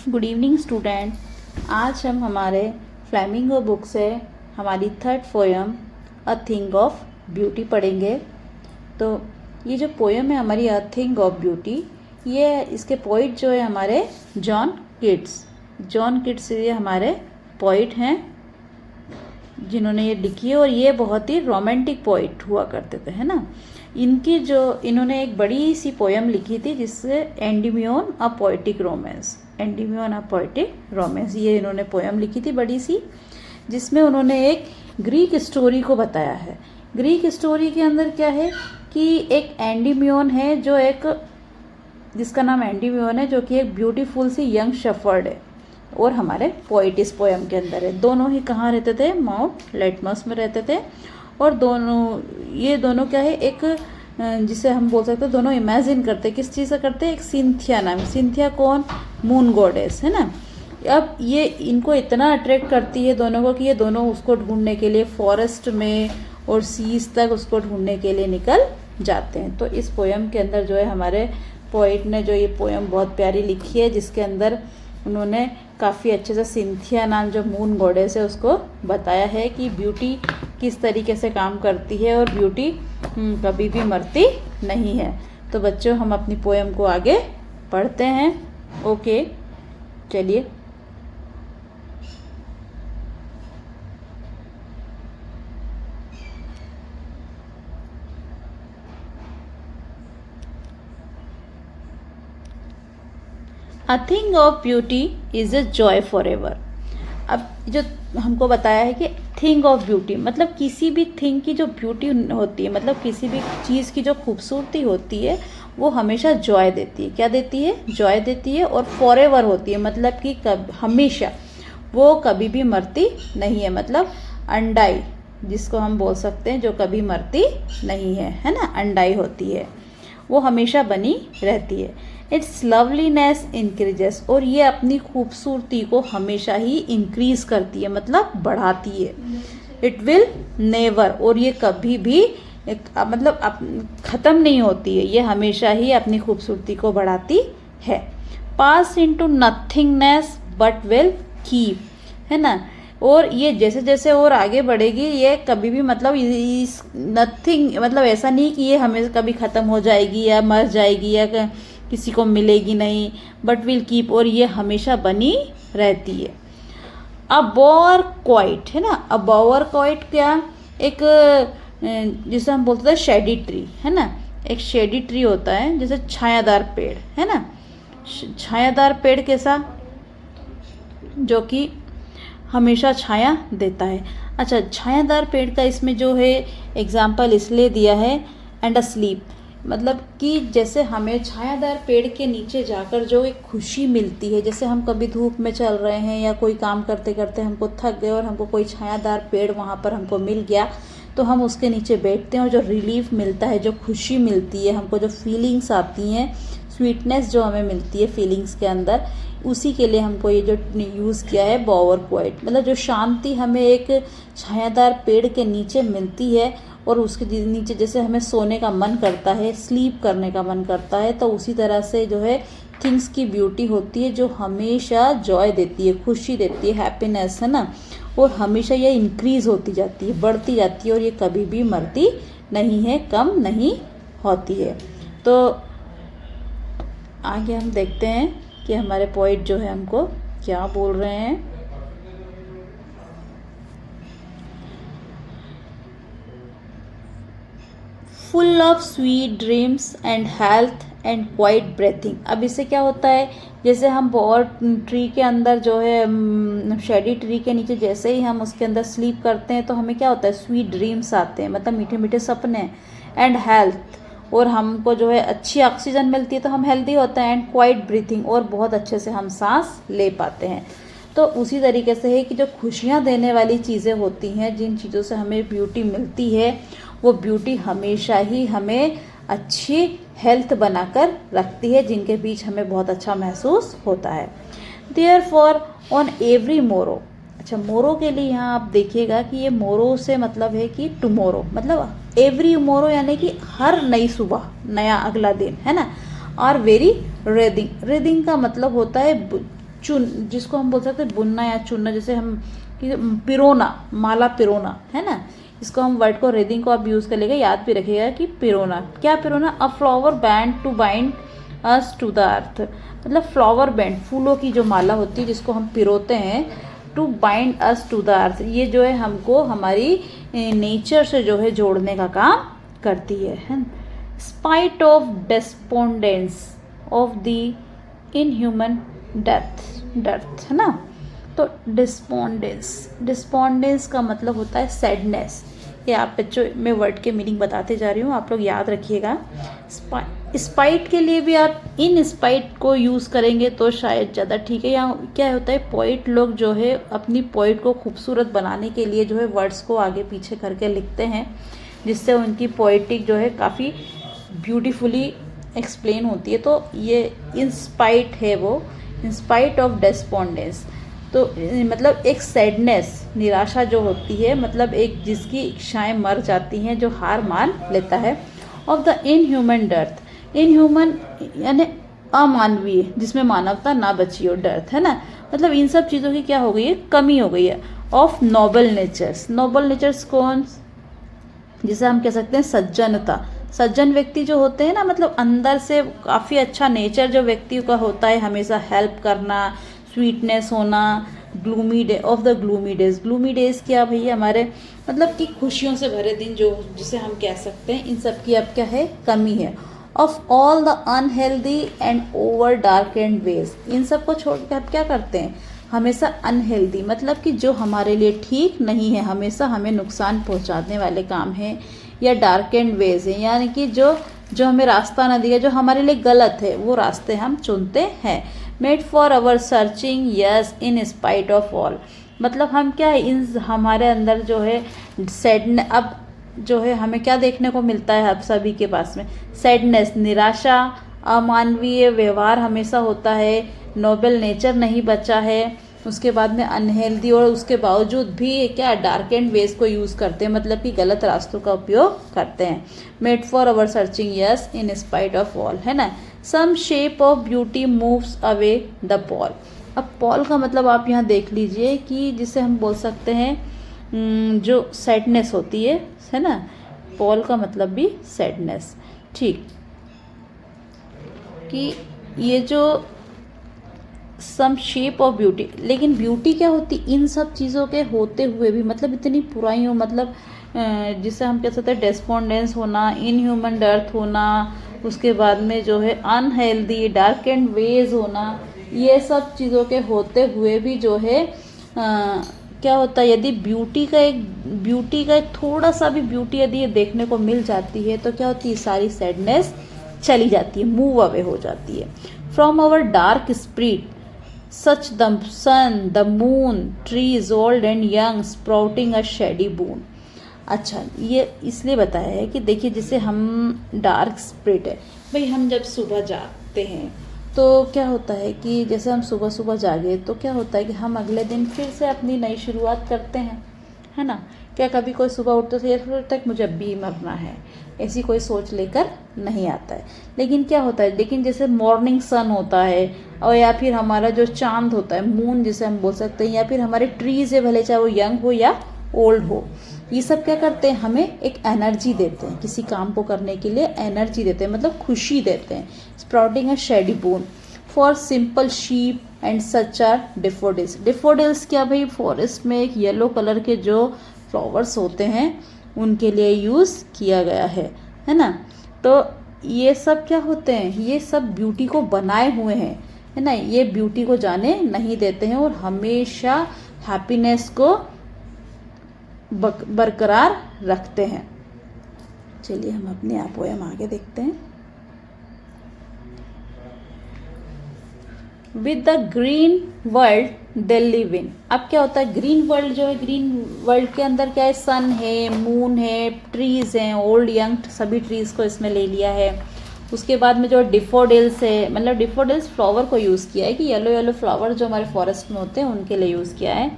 Good evening student. आज हम हमारे फ्लेमिंगो बुक से हमारी third poem a thing of beauty पढ़ेंगे। तो ये जो पोयम है हमारी अ थिंग ऑफ ब्यूटी, ये इसके पोइट जो है हमारे जॉन किट्स ये हमारे पोइट हैं जिन्होंने ये लिखी है। और ये बहुत ही रोमांटिक पोइट हुआ करते थे, है ना। इन्होंने एक बड़ी सी पोयम लिखी थी जिससे एंडीमियोन अ पोएटिक रोमांस, ये इन्होंने पोयम लिखी थी बड़ी सी, जिसमें उन्होंने एक ग्रीक स्टोरी को बताया है। ग्रीक स्टोरी के अंदर क्या है कि एक एंडीमियोन है जिसका नाम एंडीमियोन है, जो कि एक ब्यूटीफुल सी यंग शेफर्ड है। और हमारे पोइट इस पोयम के अंदर है। दोनों ही कहाँ रहते थे? माउंट लिटमस में रहते थे। और ये दोनों क्या है, एक जिसे हम बोल सकते हैं दोनों इमेजिन करते, किस चीज़ से करते हैं? एक सिंथिया कौन? मून गॉडेस, है ना। अब ये इनको इतना अट्रैक्ट करती है दोनों को कि ये दोनों उसको ढूंढने के लिए फॉरेस्ट में और सीज तक उसको ढूंढने के लिए निकल जाते हैं। तो इस पोयम के अंदर जो है हमारे पोइट ने जो ये पोयम बहुत प्यारी लिखी है, जिसके अंदर उन्होंने काफ़ी अच्छे से सिंथिया नाम जो मून गॉडेस है उसको बताया है कि ब्यूटी किस तरीके से काम करती है और ब्यूटी कभी भी मरती नहीं है। तो बच्चों, हम अपनी पोयम को आगे पढ़ते हैं। ओके, चलिए। A thing of beauty is a joy for ever. अब जो हमको बताया है कि थिंग ऑफ ब्यूटी मतलब किसी भी थिंग की जो ब्यूटी होती है, मतलब किसी भी चीज़ की जो खूबसूरती होती है वो हमेशा जॉय देती है। क्या देती है? जॉय देती है। और फॉर एवर होती है, मतलब कि हमेशा, वो कभी भी मरती नहीं है। मतलब अनडाई, जिसको हम बोल सकते हैं जो कभी मरती नहीं है ना, अनडाई होती है, वो हमेशा बनी रहती है। इट्स लवलीनेस इंक्रीजेस, और ये अपनी खूबसूरती को हमेशा ही इंक्रीज करती है, मतलब बढ़ाती है। इट विल नेवर, और ये कभी भी मतलब ख़त्म नहीं होती है, ये हमेशा ही अपनी खूबसूरती को बढ़ाती है। पास into nothingness but will keep, है ना। और ये जैसे जैसे और आगे बढ़ेगी, ये कभी भी मतलब इस नथिंग, मतलब ऐसा नहीं कि ये हमें कभी ख़त्म हो जाएगी या मर जाएगी या किसी को मिलेगी नहीं, बट विल कीप, और ये हमेशा बनी रहती है। अबोर क्वाइट, है ना। अबोर क्वाइट क्या? एक जिसे हम बोलते थे शेडी ट्री, है ना। एक शेडी ट्री होता है जैसे छायादार पेड़, है ना। छायादार पेड़ कैसा? जो कि हमेशा छाया देता है। अच्छा, छायादार पेड़ का इसमें जो है एग्जाम्पल इसलिए दिया है एंड अ स्लीप, मतलब कि जैसे हमें छायादार पेड़ के नीचे जाकर जो एक खुशी मिलती है, जैसे हम कभी धूप में चल रहे हैं या कोई काम करते करते हमको थक गए और हमको कोई छायादार पेड़ वहाँ पर हमको मिल गया, तो हम उसके नीचे बैठते हैं और जो रिलीफ मिलता है, जो खुशी मिलती है हमको, जो फीलिंग्स आती हैं, स्वीटनेस जो हमें मिलती है फीलिंग्स के अंदर, उसी के लिए हमको ये जो यूज़ किया है बोअर क्वाइट। मतलब जो शांति हमें एक छायादार पेड़ के नीचे मिलती है और उसके नीचे जैसे हमें सोने का मन करता है, स्लीप करने का मन करता है, तो उसी तरह से जो है थिंग्स की ब्यूटी होती है जो हमेशा जॉय देती है, खुशी देती है, हैप्पीनेस, है ना। और हमेशा ये इंक्रीज़ होती जाती है, बढ़ती जाती है, और ये कभी भी मरती नहीं है, कम नहीं होती है। तो आगे हम देखते हैं कि हमारे पोइट जो है हमको क्या बोल रहे हैं। Full of sweet dreams and health and quite breathing. अब इससे क्या होता है, जैसे हम बोअर ट्री के अंदर जो है शेडी ट्री के नीचे जैसे ही हम उसके अंदर स्लीप करते हैं तो हमें क्या होता है? स्वीट ड्रीम्स आते हैं, मतलब मीठे मीठे सपने। एंड हेल्थ, और हमको जो है अच्छी ऑक्सीजन मिलती है तो हम हेल्दी होते हैं। एंड क्वाइट ब्रीथिंग, और बहुत अच्छे से हम सांस ले पाते हैं। तो उसी तरीके से है कि जो खुशियाँ देने वाली चीज़ें होती हैं, जिन चीज़ों से हमें ब्यूटी मिलती है, वो ब्यूटी हमेशा ही हमें अच्छी हेल्थ बनाकर रखती है, जिनके बीच हमें बहुत अच्छा महसूस होता है। देयरफॉर ऑन एवरी मोरो, अच्छा मोरो के लिए यहाँ आप देखिएगा कि ये मोरो से मतलब है कि टुमोरो, मतलब एवरी मोरो यानी कि हर नई सुबह, नया अगला दिन, है ना। और वेरी रेदिंग। रेदिंग का मतलब होता है चुन, जिसको हम बोल सकते हैं बुनना या चुनना, जैसे हम पिरोना, माला पिरोना, है ना। इसको हम वर्ड को रेदिंग को आप यूज़ कर लेगा, याद भी रखिएगा कि पिरोना। क्या पिरोना? A flower band to bind us to the earth. मतलब फ्लावर बैंड, फूलों की जो माला होती है जिसको हम पिरोते हैं, to bind us to the earth, ये जो है हमको हमारी नेचर से जो है जोड़ने का काम करती है। Spite of despondence of the inhuman death, है ना। तो डिस्पोंडेंस का मतलब होता है सैडनेस। ये आप बच्चों, मैं वर्ड के मीनिंग बताते जा रही हूँ, आप लोग याद रखिएगा। स्पाइट के लिए भी आप इन स्पाइट को यूज़ करेंगे तो शायद ज़्यादा ठीक है। या क्या होता है, पोइट लोग जो है अपनी पोइट को खूबसूरत बनाने के लिए जो है वर्ड्स को आगे पीछे करके लिखते हैं, जिससे उनकी पोइटिक जो है काफ़ी ब्यूटीफुली एक्सप्लेन होती है। तो ये इंस्पाइट है, वो इंस्पाइट ऑफ डेस्पोंडेंस, तो मतलब एक सैडनेस, निराशा जो होती है, मतलब एक जिसकी इच्छाएं मर जाती हैं, जो हार मान लेता है। Of the inhuman death, inhuman यानी अमानवीय, जिसमें मानवता ना बची हो, डेथ, है ना। मतलब इन सब चीज़ों की क्या हो गई है, कमी हो गई है। Of noble natures, noble natures कौन, जिसे हम कह सकते हैं सज्जनता। सज्जन व्यक्ति जो होते हैं ना, मतलब अंदर से काफ़ी अच्छा नेचर जो व्यक्ति का होता है, हमेशा हेल्प करना, स्वीटनेस होना। Gloomy day, of the gloomy days, gloomy days क्या भैया, हमारे मतलब कि खुशियों से भरे दिन जो, जिसे हम कह सकते हैं, इन सब की अब क्या है, कमी है। Of all the unhealthy and over dark and ways, इन सब को छोड़ के आप क्या करते हैं, हमेशा अनहेल्दी, मतलब कि जो हमारे लिए ठीक नहीं है, हमेशा हमें नुकसान पहुंचाने वाले काम हैं, या डार्क एंड वेज है, यानी कि जो हमें रास्ता न दिया, जो हमारे लिए गलत है, वो रास्ते हम चुनते हैं। Made for our searching yes in spite of all, मतलब हम क्या है, इन हमारे अंदर जो है सैडनेस, अब जो है हमें क्या देखने को मिलता है, आप सभी के पास में सैडनेस, निराशा, अमानवीय व्यवहार हमेशा होता है, नोबल नेचर नहीं बचा है, उसके बाद में अनहेल्दी, और उसके बावजूद भी क्या डार्क एंड वेज को यूज़ करते हैं, मतलब कि गलत रास्तों का उपयोग करते हैं। Made for our searching yes in spite of all, है ना। Some shape of beauty moves away the pall, अब पॉल का मतलब आप यहाँ देख लीजिए कि जिसे हम बोल सकते हैं जो सैडनेस होती है ना, पॉल का मतलब भी सैडनेस, ठीक। कि ये जो सम शेप ऑफ ब्यूटी, लेकिन ब्यूटी क्या होती, इन सब चीज़ों के होते हुए भी, मतलब इतनी पुरानी हो, मतलब जिसे हम कह सकते हैं डेस्पोंडेंस होना, इनह्यूमन डेथ होना, उसके बाद में जो है अनहेल्दी, डार्क एंड वेज होना, ये सब चीज़ों के होते हुए भी जो है क्या होता है, यदि ब्यूटी का एक थोड़ा सा भी ब्यूटी यदि ये देखने को मिल जाती है, तो क्या होती है, सारी सैडनेस चली जाती है, मूव अवे हो जाती है। From our dark spirit such the sun the moon trees old and young sprouting a shady boon. अच्छा, ये इसलिए बताया है कि देखिए, जैसे हम डार्क स्पिरिट है भाई, हम जब सुबह जागते हैं तो क्या होता है कि जैसे हम सुबह सुबह जागे तो क्या होता है कि हम अगले दिन फिर से अपनी नई शुरुआत करते हैं, है ना। क्या कभी कोई सुबह उठते से फिर तक मुझे अब भी मरना है, ऐसी कोई सोच लेकर नहीं आता है। लेकिन क्या होता है, लेकिन जैसे मॉर्निंग सन होता है, और या फिर हमारा जो चांद होता है, मून जिसे हम बोल सकते हैं, या फिर हमारे ट्रीज है, भले चाहे वो यंग हो या ओल्ड हो, ये सब क्या करते हैं, हमें एक एनर्जी देते हैं, किसी काम को करने के लिए एनर्जी देते हैं, मतलब खुशी देते हैं। Sprouting a shady boon for simple sheep and such are daffodils. Daffodils क्या भाई, फॉरेस्ट में एक येलो कलर के जो फ्लावर्स होते हैं उनके लिए यूज़ किया गया है ना। तो ये सब क्या होते हैं, ये सब ब्यूटी को बनाए हुए हैं, है ना। ये ब्यूटी को जाने नहीं देते हैं और हमेशा हैप्पीनेस को बरकरार रखते हैं। चलिए हम अपने आप पोयम आगे देखते हैं। With the green world they live in. अब क्या होता है, ग्रीन वर्ल्ड जो है, ग्रीन वर्ल्ड के अंदर क्या है, सन है, मून है, ट्रीज हैं, ओल्ड यंग सभी ट्रीज को इसमें ले लिया है। उसके बाद में जो डिफोडिल्स है, मतलब डिफोडिल्स फ्लावर को यूज़ किया है कि येलो येलो फ्लावर जो हमारे फॉरेस्ट में होते हैं उनके लिए यूज़ किया है,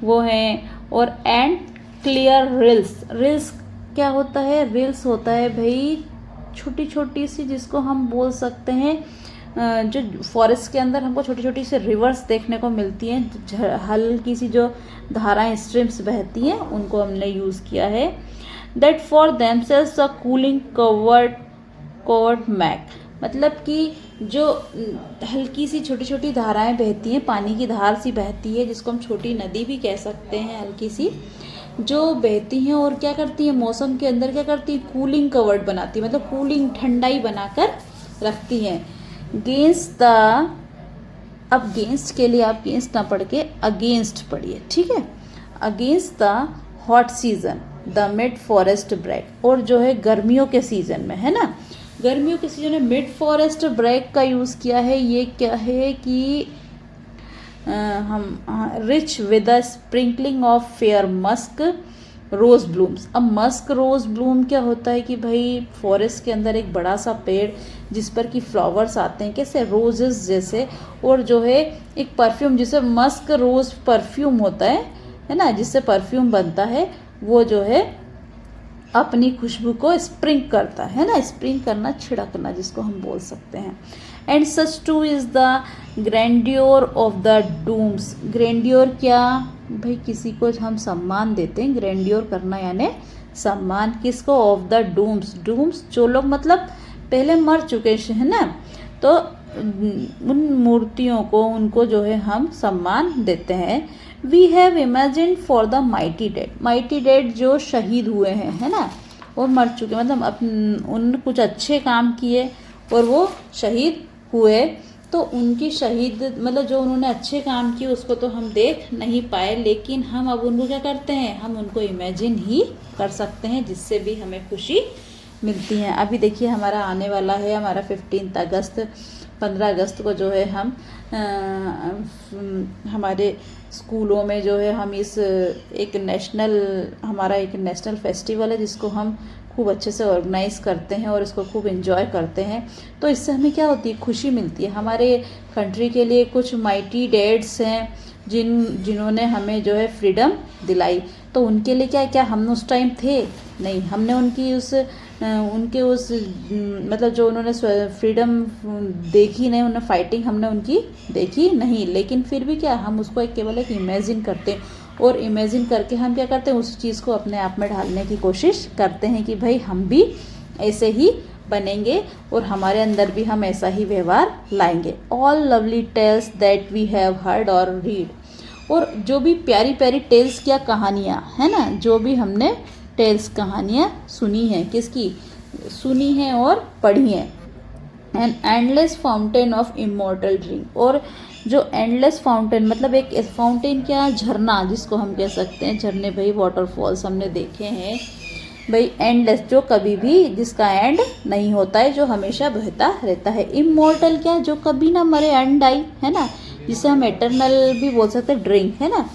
वो हैं। और एंड क्लियर रिल्स। रिल्स क्या होता है, रिल्स होता है भाई छोटी छोटी सी, जिसको हम बोल सकते हैं जो फॉरेस्ट के अंदर हमको छोटी छोटी सी रिवर्स देखने को मिलती हैं, हल्की सी जो धाराएं स्ट्रीम्स बहती हैं, उनको हमने यूज़ किया है। That for themselves a cooling covert make, मतलब कि जो हल्की सी छोटी छोटी धाराएं बहती हैं, पानी की धार सी बहती है, जिसको हम छोटी नदी भी कह सकते हैं, हल्की सी जो बहती हैं और क्या करती हैं, मौसम के अंदर क्या करती हैं, कूलिंग कवर्ड बनाती है, मतलब कूलिंग ठंडाई बनाकर रखती हैं। गेंस्ट द, अब गेंस्ट के लिए आप गेंस्ट ना पढ़ के अगेंस्ट पढ़िए, ठीक है। Against the hot season the mid forest brake, और जो है गर्मियों के सीजन में, है ना, गर्मियों के सीजन में मिड फॉरेस्ट ब्रेक का यूज़ किया है। ये क्या है कि हम rich with a sprinkling of fair musk rose blooms. अब मस्क रोज ब्लूम क्या होता है कि भाई फॉरेस्ट के अंदर एक बड़ा सा पेड़ जिस पर कि फ्लावर्स आते हैं कैसे, रोजेस जैसे, और जो है एक परफ्यूम, जिसे मस्क रोज परफ्यूम होता है ना, जिससे परफ्यूम बनता है, वो जो है अपनी खुशबू को स्प्रिंग करता है ना, स्प्रिंग करना, छिड़कना जिसको हम बोल सकते हैं। And such too is the grandeur of the dooms. Grandeur क्या भाई, किसी को हम सम्मान देते हैं, ग्रैंड्योर करना यानी सम्मान, किसको, ऑफ द डूम्स। डूम्स जो लोग मतलब पहले मर चुके हैं ना, तो उन मूर्तियों को, उनको जो है हम सम्मान देते हैं। We have imagine for the mighty dead. Mighty dead जो शहीद हुए हैं, है ना, और मर चुके, मतलब उन कुछ अच्छे काम किए और वो शहीद हुए, तो उनकी शहीद मतलब जो उन्होंने अच्छे काम किए उसको तो हम देख नहीं पाए, लेकिन हम अब उनको क्या करते हैं, हम उनको इमेजिन ही कर सकते हैं, जिससे भी हमें खुशी मिलती है। अभी देखिए हमारा आने वाला है, हमारा 15 अगस्त, 15 अगस्त को जो है हम हमारे स्कूलों में जो है हम इस हमारा एक नेशनल फेस्टिवल है, जिसको हम खूब अच्छे से ऑर्गेनाइज़ करते हैं और इसको खूब एंजॉय करते हैं। तो इससे हमें क्या होती है, खुशी मिलती है। हमारे कंट्री के लिए कुछ माइटी डैड्स हैं जिन्होंने हमें जो है फ्रीडम दिलाई, तो उनके लिए क्या क्या हम उस टाइम थे नहीं, हमने उनके उस मतलब जो उन्होंने फ्रीडम देखी नहीं, उन्होंने फाइटिंग हमने उनकी देखी नहीं, लेकिन फिर भी क्या हम उसको केवल एक इमेजिन करते हैं, और इमेजिन करके हम क्या करते हैं, उस चीज़ को अपने आप में ढालने की कोशिश करते हैं कि भाई हम भी ऐसे ही बनेंगे और हमारे अंदर भी हम ऐसा ही व्यवहार लाएंगे। All lovely tales that we have heard or read, और जो भी प्यारी प्यारी टेल्स क्या कहानियाँ है ना, जो भी हमने टेल्स कहानियाँ सुनी हैं, किसकी सुनी हैं और पढ़ी हैं। An endless fountain of immortal dream, और जो एंडलेस फाउंटेन मतलब एक फाउंटेन क्या, झरना जिसको हम कह सकते हैं, झरने भाई वाटरफॉल्स हमने देखे हैं भाई, एंडलेस जो कभी भी जिसका एंड नहीं होता है, जो हमेशा बहता रहता है। इमॉर्टल क्या, जो कभी ना मरे, अनडाई, है ना, जिसे हम एटर्नल भी बोल सकते हैं, ड्रिंक, है ना।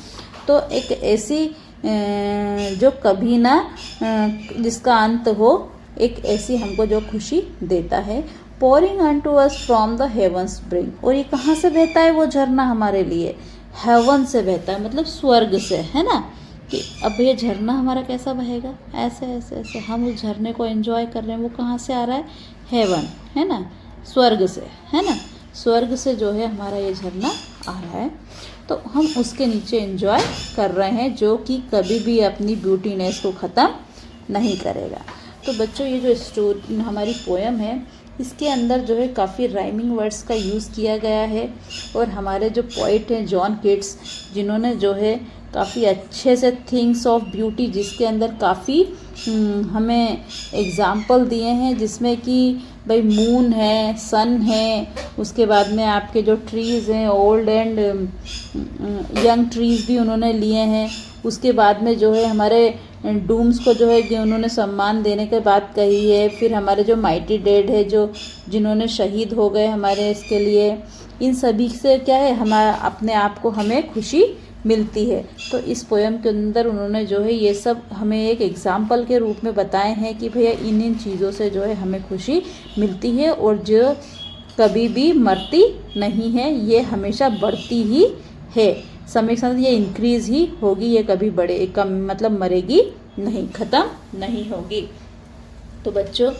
तो एक ऐसी जो कभी ना जिसका अंत हो, एक ऐसी हमको जो खुशी देता है। Pouring unto us from the heaven's brink, और ये कहाँ से बहता है वो झरना हमारे लिए, हेवन से बहता है, मतलब स्वर्ग से, है ना। कि अब ये झरना हमारा कैसा बहेगा, ऐसे ऐसे ऐसे हम उस झरने को एंजॉय कर रहे हैं, वो कहाँ से आ रहा है, हेवन, है ना, स्वर्ग से, है ना, स्वर्ग से जो है हमारा ये झरना आ रहा है, तो हम उसके नीचे एंजॉय कर रहे हैं, जो कि कभी भी अपनी ब्यूटीनेस को ख़त्म नहीं करेगा। तो बच्चों ये जो स्टोरी हमारी पोएम है, इसके अंदर जो है काफ़ी राइमिंग वर्ड्स का यूज़ किया गया है, और हमारे जो पोइट हैं जॉन किट्स, जिन्होंने जो है काफ़ी अच्छे से थिंग्स ऑफ ब्यूटी, जिसके अंदर काफ़ी हमें एग्ज़ाम्पल दिए हैं, जिसमें कि भाई मून है, सन है, उसके बाद में आपके जो ट्रीज़ हैं, ओल्ड एंड यंग ट्रीज़ भी उन्होंने लिए हैं। उसके बाद में जो है हमारे डूम्स को जो है कि उन्होंने सम्मान देने की बात कही है। फिर हमारे जो माइटी डेड है, जो जिन्होंने शहीद हो गए हमारे इसके लिए, इन सभी से क्या है, हमारा अपने आप को हमें खुशी मिलती है। तो इस पोएम के अंदर उन्होंने जो है ये सब हमें एक एग्जाम्पल के रूप में बताए हैं कि भैया इन चीज़ों से जो है हमें खुशी मिलती है, और जो कभी भी मरती नहीं है, ये हमेशा बढ़ती ही है, समय के साथ ये इंक्रीज़ ही होगी, ये कभी मतलब मरेगी नहीं, ख़त्म नहीं होगी। तो बच्चों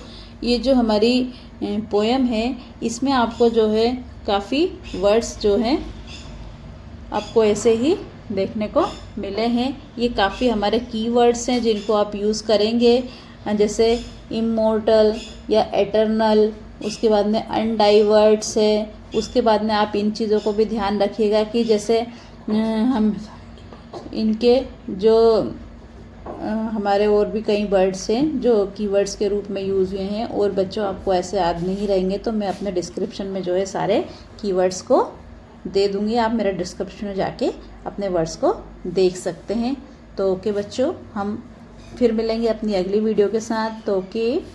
ये जो हमारी पोएम है इसमें आपको जो है काफ़ी वर्ड्स जो हैं आपको ऐसे ही देखने को मिले हैं। ये काफ़ी हमारे कीवर्ड्स हैं जिनको आप यूज़ करेंगे, जैसे इमोर्टल या एटर्नल, उसके बाद में अनडाइवर्ट्स है। उसके बाद में आप इन चीज़ों को भी ध्यान रखिएगा कि जैसे हम इनके जो हमारे और भी कई वर्ड्स हैं जो कीवर्ड्स के रूप में यूज़ हुए हैं, और बच्चों आपको ऐसे याद नहीं रहेंगे तो मैं अपने डिस्क्रिप्शन में जो है सारे कीवर्ड्स को दे दूँगी, आप मेरा डिस्क्रिप्शन में जाके अपने वर्ड्स को देख सकते हैं। तो ओके बच्चों, हम फिर मिलेंगे अपनी अगली वीडियो के साथ। तो ओके।